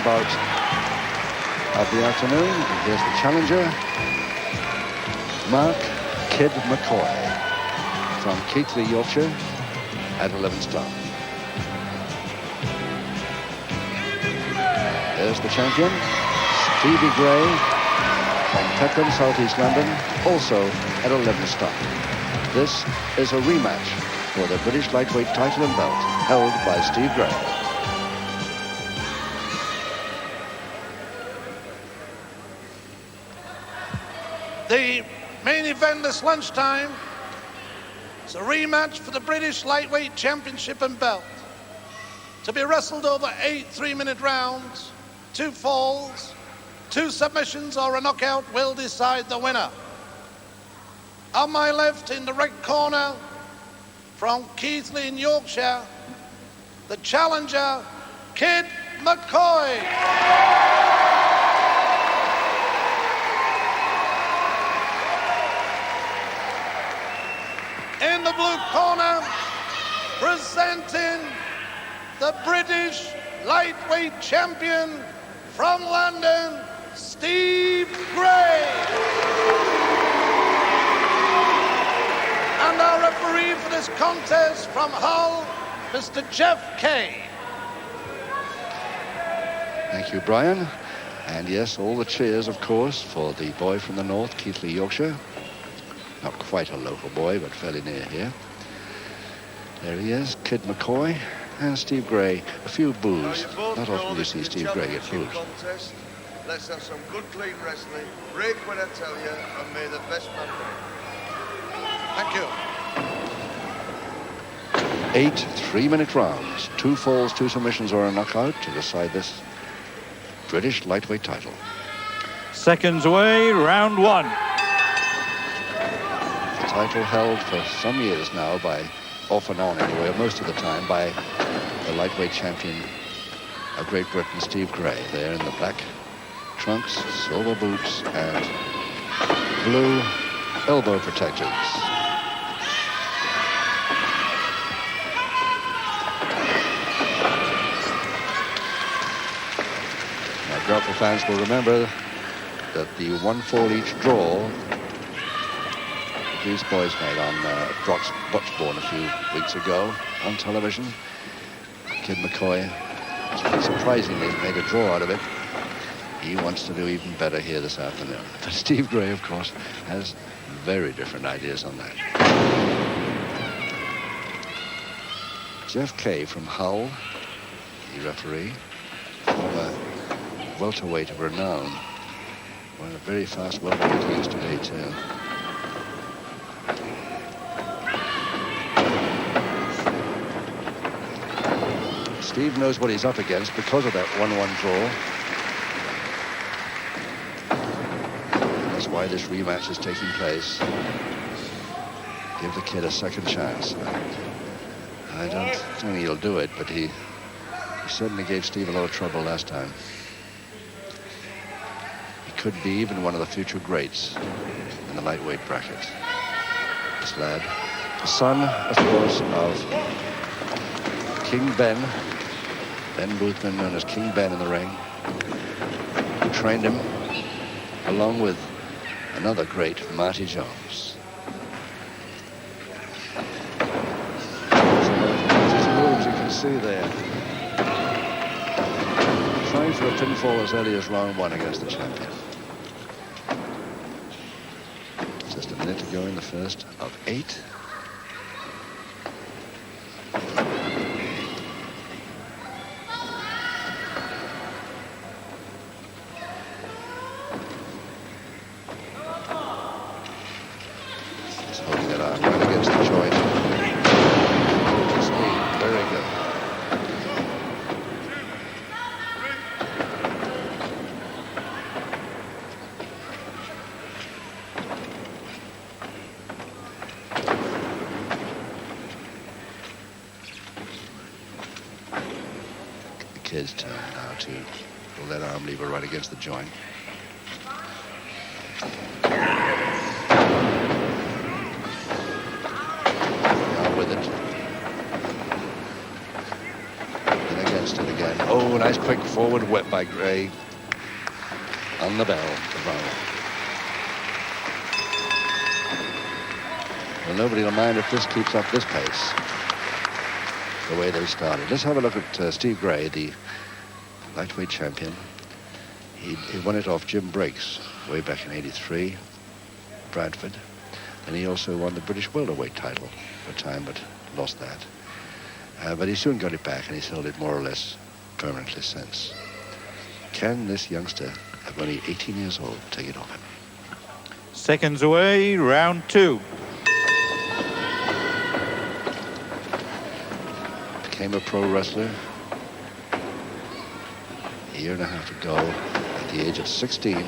bout of the afternoon. Here's the challenger, Mark Kid McCoy from Keighley, Yorkshire, at 11 stone. There's the champion, Stevie Gray from Peckham, Southeast London, also at 11 stone. This is a rematch for the British lightweight title and belt, held by Steve Gray. The main event this lunchtime is a rematch for the British lightweight championship and belt, to be wrestled over 8 3-minute rounds. 2 falls, 2 submissions or a knockout will decide the winner. On my left, in the red corner, from Keighley in Yorkshire, the challenger, Kid McCoy. In the blue corner, presenting the British lightweight champion from London, Steve Gray. And our referee for this contest from Hull, Mr. Jeff Kay. Thank you, Brian. And yes, all the cheers, of course, for the boy from the north, Keighley, Yorkshire. Not quite a local boy, but fairly near here. There he is, Kid McCoy and Steve Gray. A few boos. Not often you see Steve Gray get boos. Let's have some good, clean wrestling. Break when I tell you, and may the best man win. Thank you. 8 3-minute rounds. 2 falls, 2 submissions or a knockout to decide this British lightweight title. Seconds away, round 1. The title held for some years now by, off and on anyway, most of the time, by the lightweight champion of Great Britain, Steve Gray, there in the black trunks, silver boots, and blue elbow protectors. Now, grapple fans will remember that the 1-fall each draw these boys made on Broxbourne a few weeks ago on television. Kid McCoy surprisingly made a draw out of it. He wants to do even better here this afternoon. But Steve Gray, of course, has very different ideas on that. Jeff Kay from Hull, the referee, former welterweight of renown. One of the very fast welterweight he used to be, too. Steve knows what he's up against because of that 1-1 draw. That's why this rematch is taking place. Give the kid a second chance. I don't think he'll do it, but he certainly gave Steve a lot of trouble last time. He could be even one of the future greats in the lightweight bracket. This lad, the son, of course, of King Ben Boothman, known as King Ben in the ring, who trained him along with another great, Marty Jones. His moves you can see there. Trying for a pinfall as early as round 1 against the champion. Just a minute to go in the first of 8. Kid's turn now to pull that arm lever right against the joint. Now with it. And against it again. Oh, nice quick forward whip by Gray. On the bell. Well, nobody will mind if this keeps up this pace. The way they started. Let's have a look at Steve Gray, the lightweight champion. He won it off Jim Breaks way back in '83, Bradford. And he also won the British welterweight title for a time, but lost that. But he soon got it back, and he's held it more or less permanently since. Can this youngster, at only 18 years old, take it off him? Seconds away, round 2. Became a pro wrestler a year and a half ago at the age of 16. In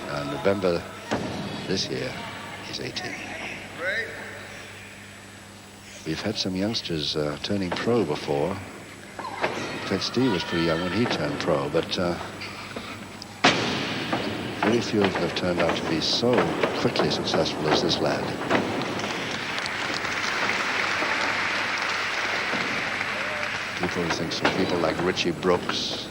November this year, he's 18. We've had some youngsters turning pro before. In fact, Steve was pretty young when he turned pro, but very few of them have turned out to be so quickly successful as this lad. People think so. People like Richie Brooks.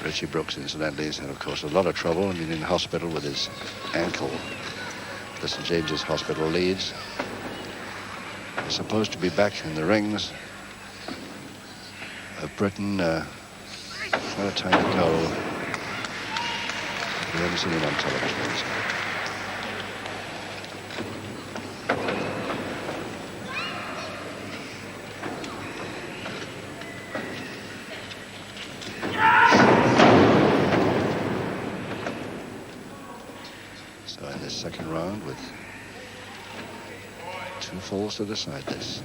Richie Brooks, incidentally, has had, of course, a lot of trouble. I mean, in hospital with his ankle. The St. James's Hospital, Leeds. He's supposed to be back in the rings of Britain. Quite a time ago. We haven't seen him on television. So in this second round, with 2 falls to decide this,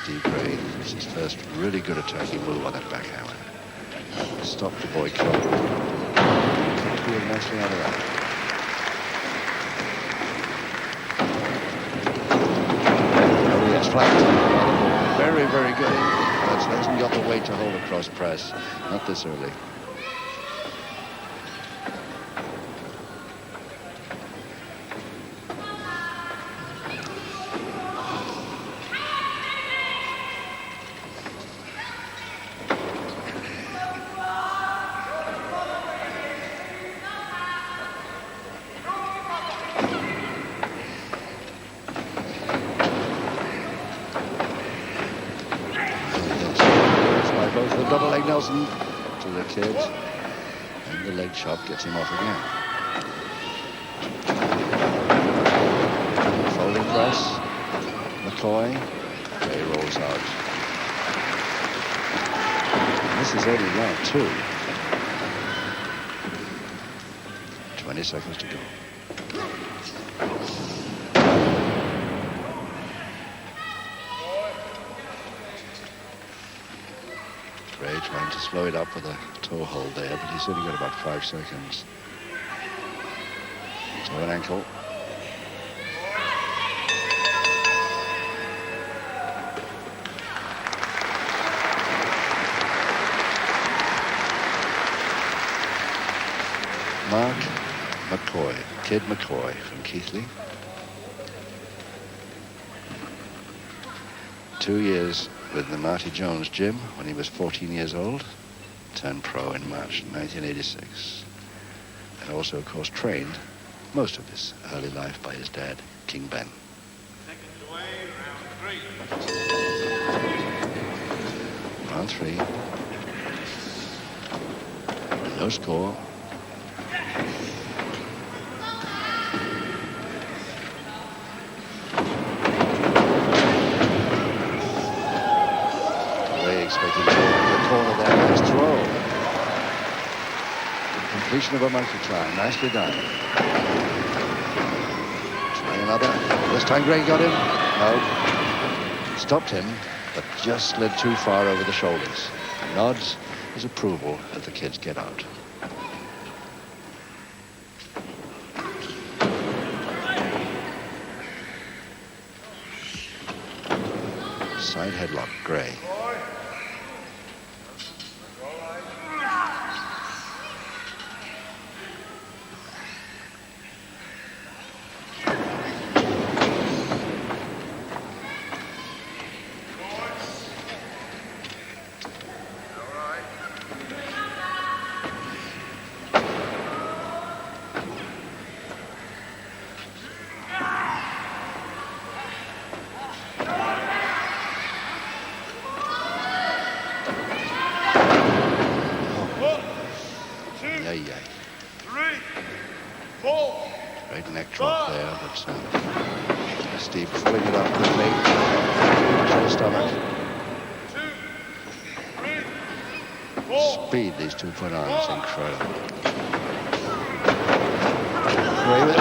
Steve Gray is his first really good attacking move on that backhammer. Stop the boy club. Pulled nicely out of that. Oh yes, flat. Very, very good. But hasn't got the weight to hold a cross press. Not this early. To the kids, and the leg chop gets him off again. Folding press, Mccoy, Gray rolls out. And this is only round 2. 20 seconds to go. Trying to slow it up with a toe hold there, but he's only got about 5 seconds. So an ankle. Mark Mccoy, Kid Mccoy from Keighley. 2 years with the Marty Jones gym when he was 14 years old. Turned pro in March 1986. And also, of course, trained most of his early life by his dad, King Ben. Seconds away, Round round 3. 3. No score. Expecting to the corner there. Nice throw. Completion of a monkey climb. Nicely done. Trying another. This time Gray got him. No. Stopped him, but just slid too far over the shoulders. Nods his approval as the kids get out. Side headlock, Gray. drop there, but Steve pulling it up quickly. To the stomach. Speed these 2 put on is incredible. Gray with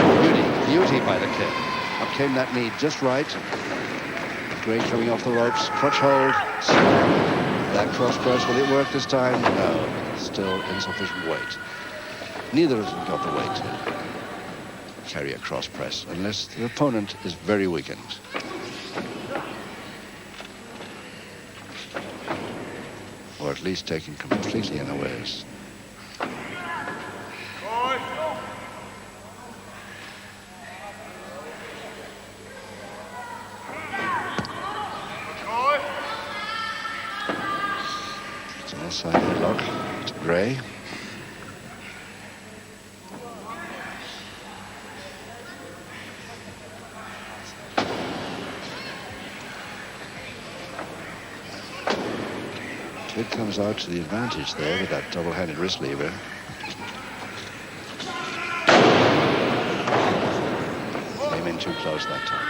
beauty by the kid. Up came that knee just right. Gray coming off the ropes, crutch hold. That cross press, will it work this time? No, still insufficient weight. Neither of them got the weight to carry a cross press unless the opponent is very weakened. Or at least taken completely unawares. It's an inside headlock to Gray. Kid comes out to the advantage there with that double-handed wrist lever. Came in too close that time.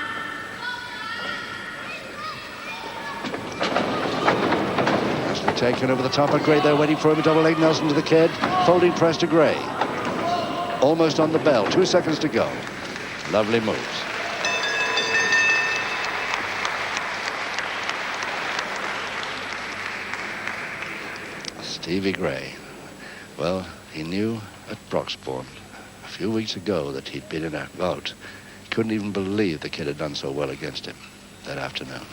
Nicely taken over the top of Gray there, waiting for him. A double leg Nelson to the kid. Folding press to Gray. Almost on the bell. 2 seconds to go. Lovely moves. Stevie Gray. Well, he knew at Broxbourne a few weeks ago that he'd been in a bout. He couldn't even believe the kid had done so well against him that afternoon.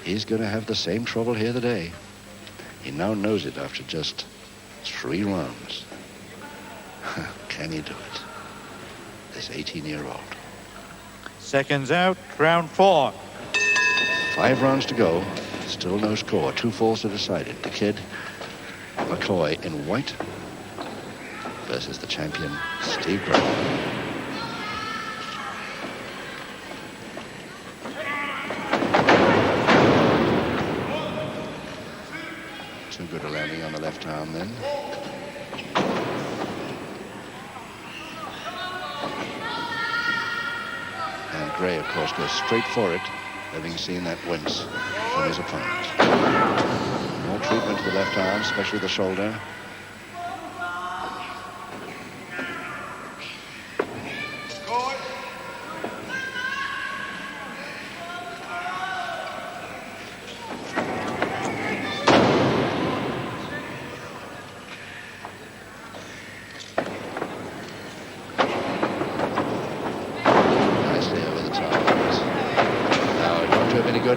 He's going to have the same trouble here today. He now knows it after just 3 rounds. Can he do it? This 18-year-old. Seconds out, round 4. 5 rounds to go. Still no score. 2 falls are decided. The kid, Mccoy in white versus the champion, Steve Gray. Too good a landing on the left arm then. And Gray, of course, goes straight for it, having seen that wince from his opponent. More treatment to the left arm, especially the shoulder.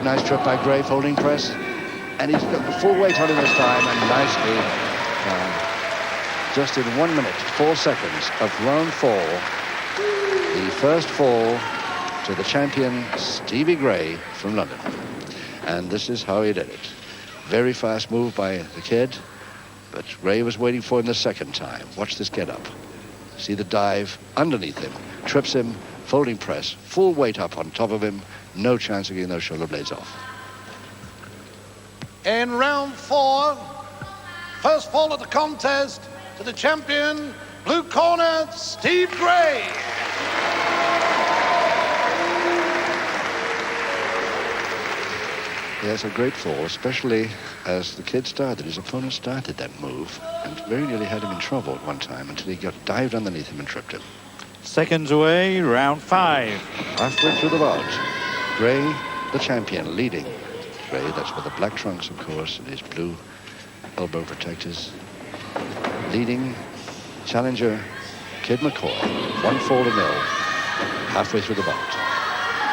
Nice trip by Gray, folding press, and he's got the full weight on him this time, and nicely just in 1 minute 4 seconds of round 4, the first fall to the champion Stevie Gray from London. And this is how he did it. Very fast move by the kid, but Gray was waiting for him the second time. Watch this get up. See the dive underneath him, trips him, folding press, full weight up on top of him. No chance of getting those shoulder blades off. In round 4, first fall of the contest to the champion, blue corner, Steve Gray. Yes, a great fall, especially as the kid started. His opponent started that move and very nearly had him in trouble at one time until he got dived underneath him and tripped him. Seconds away, round 5. Halfway through the bout, Gray, the champion, leading. Gray, that's with the black trunks, of course, and his blue elbow protectors. Leading challenger, Kid McCoy, 1 fall to 0, halfway through the bout.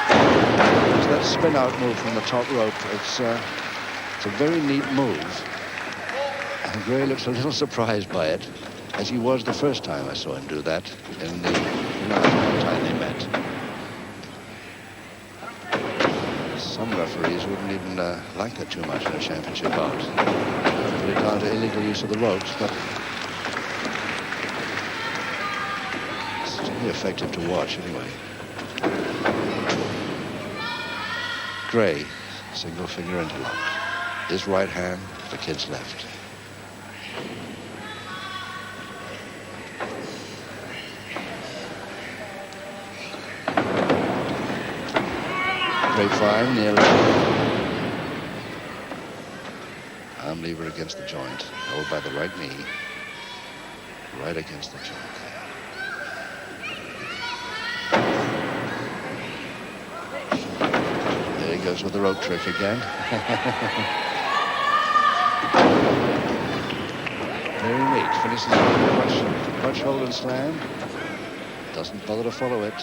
There's that spin out move from the top rope. It's a very neat move. And Gray looks a little surprised by it, as he was the first time I saw him do that in the time they met. Some referees wouldn't even like that too much in a championship bout. Put it down to illegal use of the ropes, but it's really effective to watch anyway. Gray, single finger interlock. His right hand, the kid's left. straight fine, nearly. Arm lever against the joint, held by the right knee. Right against the joint there. There he goes with the rope trick again. Very neat. Finishes with a crutch hold and slam. Doesn't bother to follow it.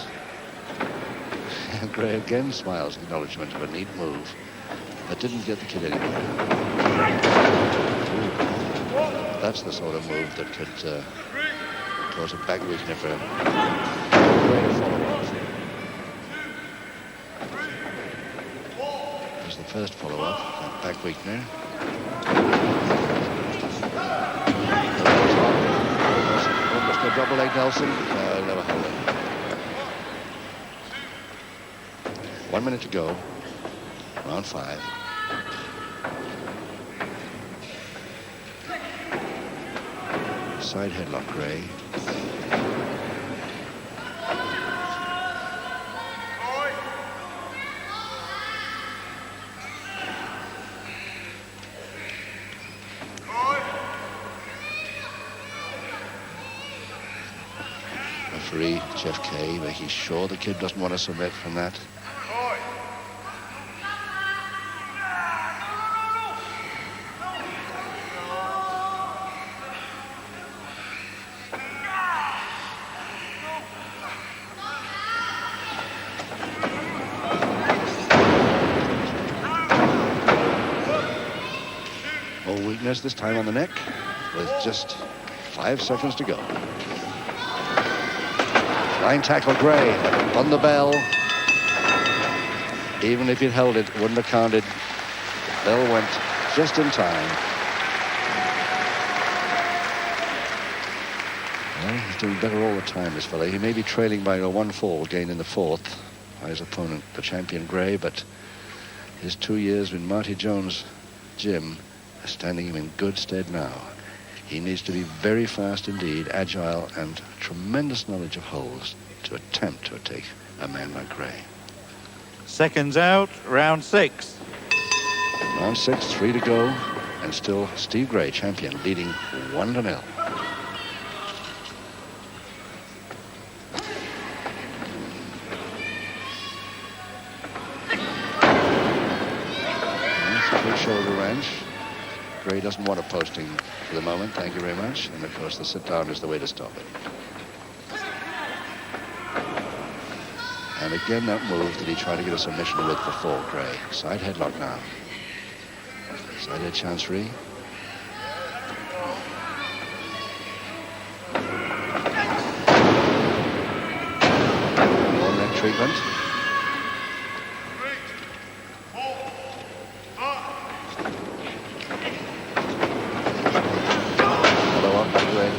Gray again smiles acknowledgement of a neat move, but didn't get the kid anywhere. That's the sort of move that could cause a back weakener for Gray to follow off. There's the first follow-up, back weakener. Almost a double leg Nelson. No, never hold it. 1 minute to go. Round 5. Side headlock, Gray. Referee Jeff Kay making sure the kid doesn't want to submit from that. More weakness this time on the neck with just 5 seconds to go. Line tackle, Gray on the bell. Even if he'd held it, wouldn't have counted. Bell went just in time. Well, he's doing better all the time, this fella. He may be trailing by a 1-fall gain in the 4th by his opponent, the champion Gray, but his 2 years in Marty Jones' gym are standing him in good stead now. He needs to be very fast indeed, agile, and tremendous knowledge of holds to attempt to take a man like Gray. Seconds out, round 6. Round 6, 3 to go, and still Steve Gray, champion, leading 1-0. Good shoulder wrench. Gray doesn't want a posting for the moment, thank you very much. And of course the sit down is the way to stop it. And again that move that he tried to get a submission with before, Gray. Side headlock now. Side head chancery. More neck treatment.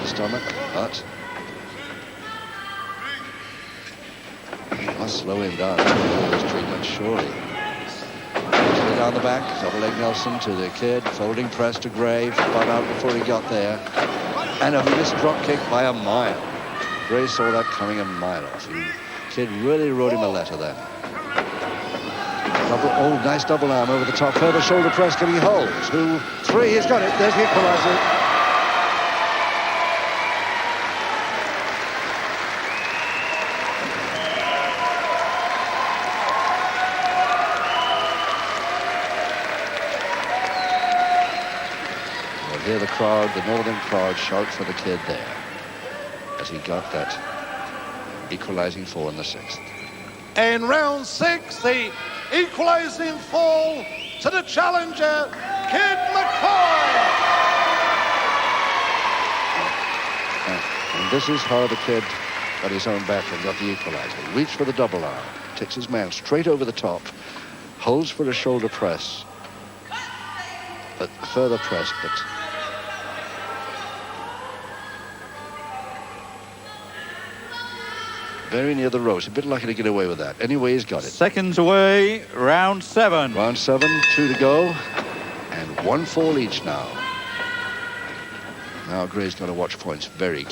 Stomach, but must slow him down this treatment, surely. Down the back, double leg Nelson to the kid, folding press to Gray, spun out before he got there, and a missed drop kick by a mile. Gray saw that coming a mile off. The kid really wrote him a letter then. Nice double arm over the top, further shoulder press, can he hold? 2, 3, he's got it, there's the equalizer. Hear the crowd, the northern crowd, shout for the kid there as he got that equalizing fall in the 6th. In round 6, the equalizing fall to the challenger, Kid Mccoy. And this is how the kid got his own back and got the equalizer. He reached for the double arm, takes his man straight over the top, holds for a shoulder press, but further press, but very near the ropes. A bit lucky to get away with that. Anyway, he's got it. Seconds away, round 7. Round 7, 2 to go, and 1 fall each now. Now Gray's got to watch points very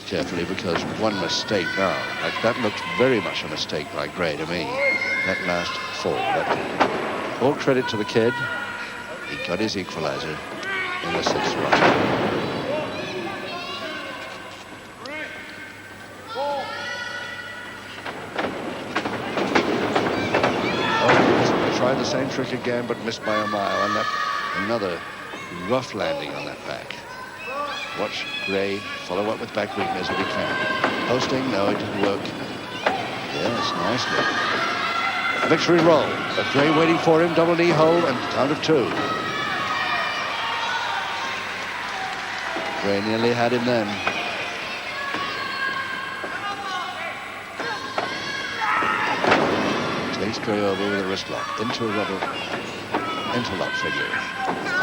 carefully, because one mistake now, like that looked very much a mistake by Gray to me, that last fall. But all credit to the kid. He got his equalizer in the 6th round. Oh, tried the same trick again, but missed by a mile, and that another rough landing on that back. Watch Gray follow up with back weakness if he can. Posting, no, it didn't work. Yes, nicely. Victory roll, but Gray waiting for him, double knee hold, and count of 2. Gray nearly had him then. Takes Gray over with a wrist lock into a rubber interlock figure.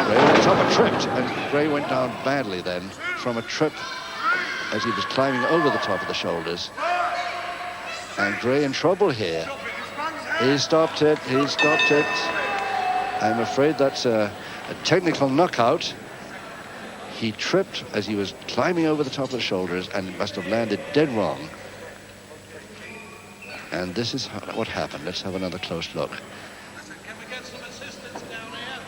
Gray went up and tripped, and Gray went down badly then from a trip as he was climbing over the top of the shoulders. And Gray in trouble here. He stopped it. I'm afraid that's a technical knockout. He tripped as he was climbing over the top of the shoulders and must have landed dead wrong. And this is what happened. Let's have another close look. Can we get some assistance down here?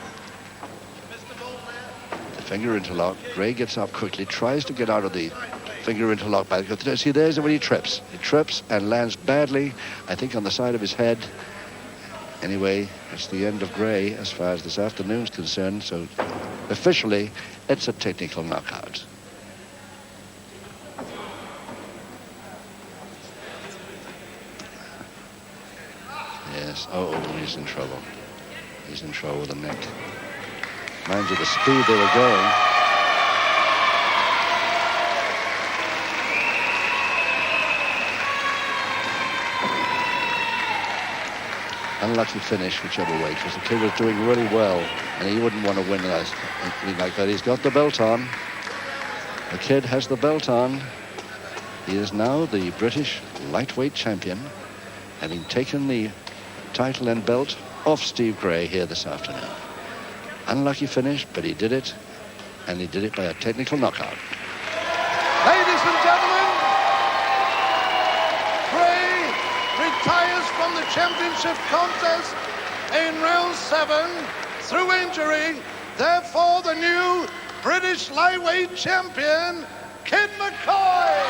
Mr. Voltaire? The finger interlock. Gray gets up quickly, tries to get out of the finger interlock. See, there's when he trips. He trips and lands badly, I think, on the side of his head. Anyway, it's the end of Gray as far as this afternoon's concerned. So officially, it's a technical knockout. Yes, oh, he's in trouble. He's in trouble with the neck. Mind you, the speed they were going. Unlucky finish, whichever way, because the kid was doing really well, and he wouldn't want to win like that. He's got the belt on. The kid has the belt on. He is now the British lightweight champion, having taken the title and belt off Steve Gray here this afternoon. Unlucky finish, but he did it, and he did it by a technical knockout. Ladies and gentlemen, Gray retires from the championship contest in round 7 through injury. Therefore, the new British lightweight champion, Kid Mccoy.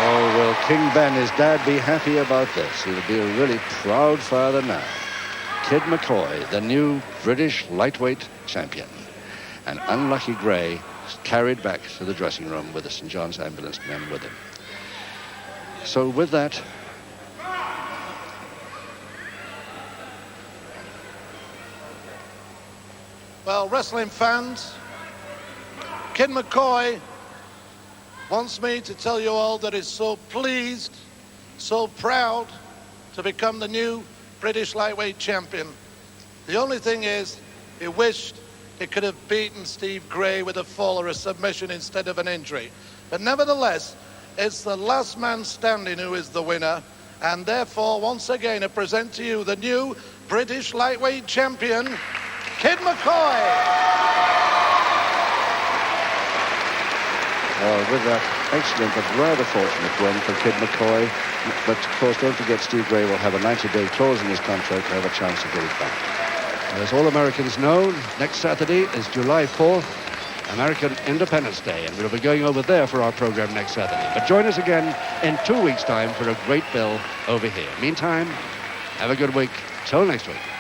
Oh, will King Ben, his dad, be happy about this? He'll be a really proud father now. Kid Mccoy, the new British lightweight champion. And unlucky Gray carried back to the dressing room with the St. John's ambulance men with him. So with that, well, wrestling fans, Kid Mccoy wants me to tell you all that he's so pleased, so proud to become the new British lightweight champion. The only thing is, he wished he could have beaten Steve Gray with a fall or a submission instead of an injury. But nevertheless, it's the last man standing who is the winner. And therefore, once again, I present to you the new British lightweight champion, Kid Mccoy. with that excellent but rather fortunate win for Kid Mccoy. But of course, don't forget, Steve Gray will have a 90-day clause in his contract to have a chance to get it back. As all Americans know, next Saturday is July 4th, American Independence Day, and we'll be going over there for our program next Saturday. But join us again in 2 weeks' time for a great bill over here. Meantime, have a good week. Till next week.